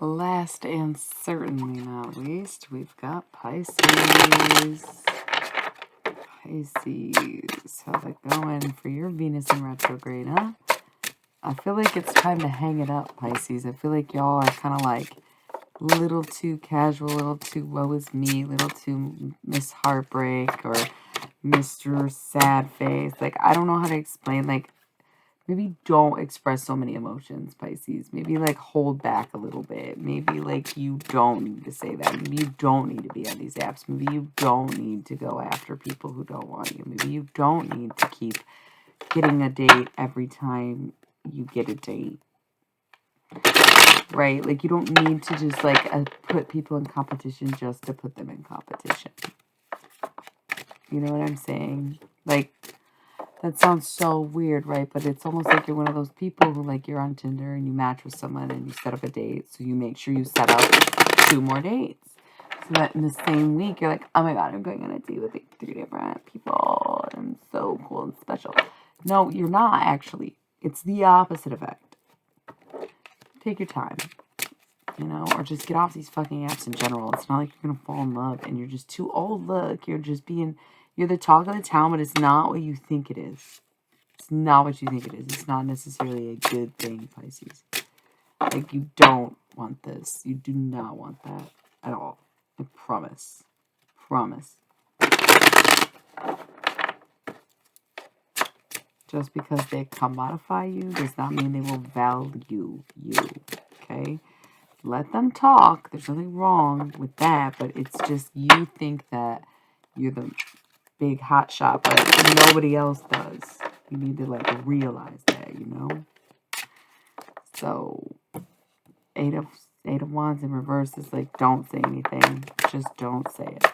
Last and certainly not least, we've got Pisces. Pisces, how's it going for your Venus in retrograde, huh? I feel like it's time to hang it up, Pisces. I feel like y'all are kind of like a little too casual, a little too woe is me, a little too Miss Heartbreak or Mr. Sad Face. Like, I don't know how to explain, like, maybe don't express so many emotions, Pisces. Maybe, like, hold back a little bit. Maybe, like, you don't need to say that. Maybe you don't need to be on these apps. Maybe you don't need to go after people who don't want you. Maybe you don't need to keep getting a date every time you get a date. Right? Like, you don't need to just, like, put people in competition just to put them in competition. You know what I'm saying? Like, that sounds so weird, right? But it's almost like you're one of those people who, like, you're on Tinder and you match with someone and you set up a date. So you make sure you set up 2 more dates. So that in the same week, you're like, oh my God, I'm going on a date with like 3 different people. And I'm so cool and special. No, you're not, actually. It's the opposite effect. Take your time, you know, or just get off these fucking apps in general. It's not like you're going to fall in love and you're just too old. Look, you're the talk of the town, but it's not what you think it is. It's not what you think it is. It's not necessarily a good thing, Pisces. Like, you don't want this. You do not want that at all. I promise. Promise. Just because they commodify you does not mean they will value you. Okay? Let them talk. There's nothing wrong with that, but it's just you think that you're the big hot shot, but nobody else does. You need to, like, realize that, you know? So, Eight of Wands in reverse is like, don't say anything. Just don't say it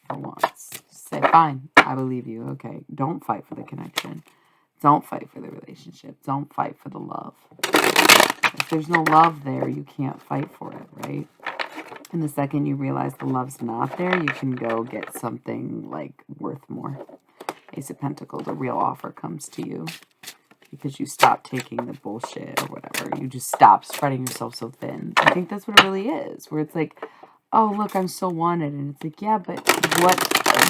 for once. Say, fine, I believe you. Okay, don't fight for the connection. Don't fight for the relationship. Don't fight for the love. If there's no love there, you can't fight for it, right? And the second you realize the love's not there, you can go get something, like, worth more. Ace of Pentacles, a real offer comes to you because you stop taking the bullshit or whatever. You just stop spreading yourself so thin. I think that's what it really is, where it's like, oh, look, I'm so wanted. And it's like, yeah, but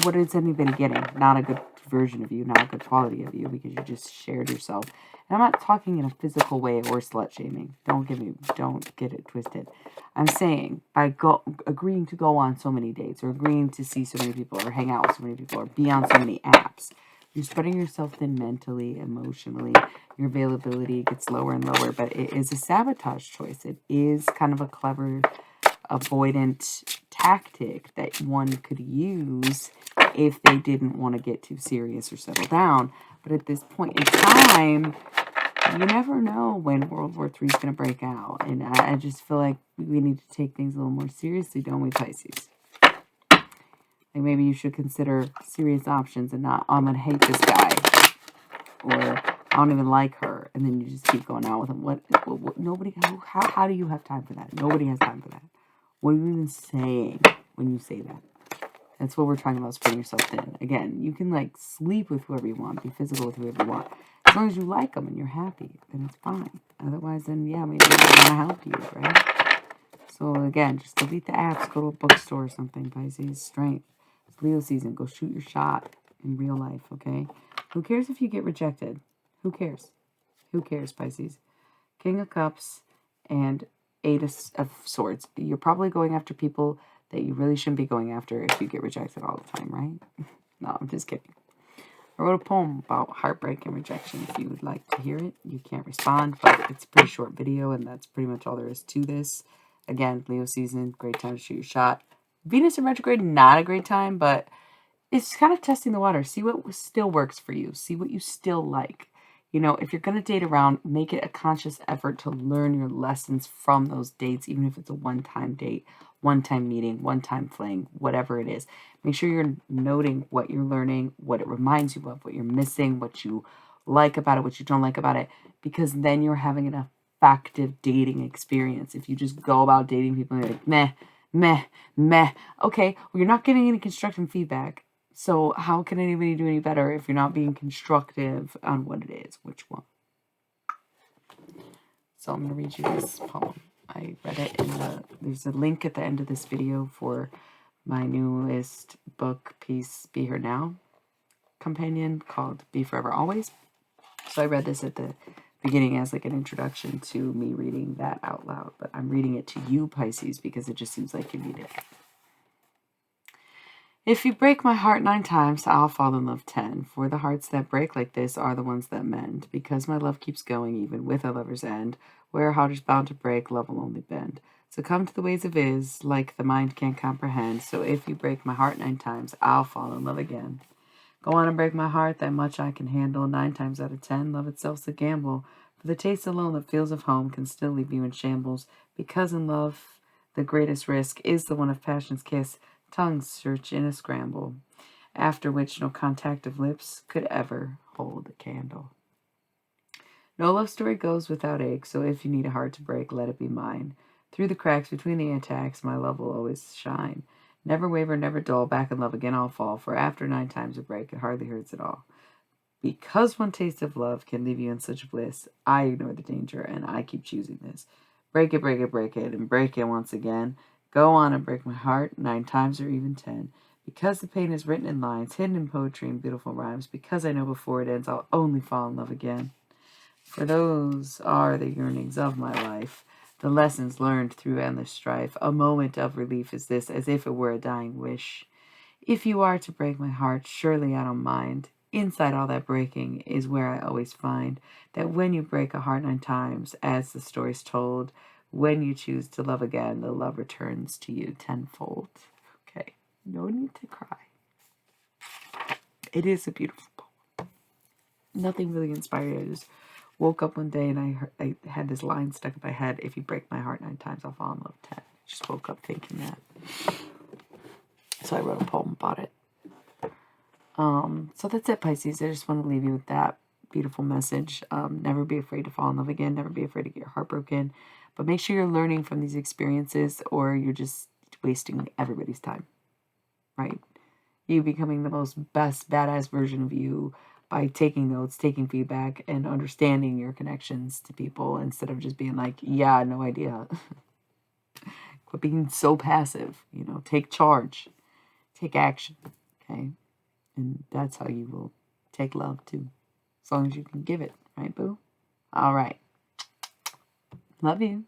what is anybody getting? Not a good version of you, not a good quality of you, because you just shared yourself. And I'm not talking in a physical way or slut shaming. Don't get it twisted. I'm saying by agreeing to go on so many dates, or agreeing to see so many people, or hang out with so many people, or be on so many apps, you're spreading yourself thin mentally, emotionally. Your availability gets lower and lower, but it is a sabotage choice. It is kind of a clever avoidant tactic that one could use if they didn't want to get too serious or settle down. But at this point in time, you never know when World War III is going to break out. And I just feel like we need to take things a little more seriously, don't we, Pisces? Like, maybe you should consider serious options and not, I'm going to hate this guy. Or, I don't even like her. And then you just keep going out with him. How do you have time for that? Nobody has time for that. What are you even saying when you say that? That's what we're talking about, spreading yourself thin. Again, you can, like, sleep with whoever you want, be physical with whoever you want. As long as you like them and you're happy, then it's fine. Otherwise, then, yeah, maybe they want to help you, right? So, again, just delete the apps, go to a bookstore or something, Pisces. Strength. It's Leo season. Go shoot your shot in real life, okay? Who cares if you get rejected? Who cares? Who cares, Pisces? King of Cups and Eight of Swords. You're probably going after people that you really shouldn't be going after if you get rejected all the time, right? No, I'm just kidding. I wrote a poem about heartbreak and rejection. If you would like to hear it, you can't respond, but it's a pretty short video, and that's pretty much all there is to this. Again, Leo season, great time to shoot your shot. Venus in retrograde, not a great time, but it's kind of testing the water. See what still works for you. See what you still like. You know, if you're going to date around, make it a conscious effort to learn your lessons from those dates, even if it's a one-time date, one-time meeting, one-time fling, whatever it is. Make sure you're noting what you're learning, what it reminds you of, what you're missing, what you like about it, what you don't like about it, because then you're having an effective dating experience. If you just go about dating people and you're like, meh, meh, meh, okay, well, you're not getting any constructive feedback. So how can anybody do any better if you're not being constructive on what it is? Which one? So I'm going to read you this poem I read get it in there's a link at the end of this video for my newest book, Peace, Be Here Now companion, called Be Forever Always. So I read this at the beginning as like an introduction to me reading that out loud, but I'm reading it to you, Pisces, because it just seems like you need it. If you break my heart 9 times, I'll fall in love 10. For the hearts that break like this are the ones that mend. Because my love keeps going even with a lover's end. Where a heart is bound to break, love will only bend. So come to the ways of Is, like the mind can't comprehend. So if you break my heart 9 times, I'll fall in love again. Go on and break my heart, that much I can handle. 9 times out of 10, love itself's a gamble. For the taste alone that feels of home can still leave you in shambles. Because in love, the greatest risk is the one of passion's kiss. Tongues search in a scramble, after which no contact of lips could ever hold a candle. No love story goes without ache, so if you need a heart to break, let it be mine. Through the cracks between the attacks, my love will always shine. Never waver, never dull, back in love again I'll fall, for after 9 times a break, it hardly hurts at all. Because one taste of love can leave you in such bliss, I ignore the danger, and I keep choosing this. Break it, break it, break it, and break it once again. Go on and break my heart 9 times or even 10. Because the pain is written in lines, hidden in poetry and beautiful rhymes. Because I know before it ends, I'll only fall in love again. For those are the yearnings of my life, the lessons learned through endless strife. A moment of relief is this, as if it were a dying wish. If you are to break my heart, surely I don't mind. Inside all that breaking is where I always find that when you break a heart 9 times, as the story's told, when you choose to love again, the love returns to you tenfold. Okay, no need to cry. It is a beautiful poem. Nothing really inspired. I just woke up one day and I had this line stuck in my head. If you break my heart 9 times, I'll fall in love 10. I just woke up thinking that. So I wrote a poem about it. So that's it, Pisces. I just want to leave you with that beautiful message. Never be afraid to fall in love again. Never be afraid to get your heart broken. But make sure you're learning from these experiences, or you're just wasting everybody's time, right? You becoming the most best, badass version of you by taking notes, taking feedback, and understanding your connections to people instead of just being like, yeah, no idea. Quit being so passive. Take charge. Take action, okay? And that's how you will take love, too. As long as you can give it, right, boo? All right. Love you.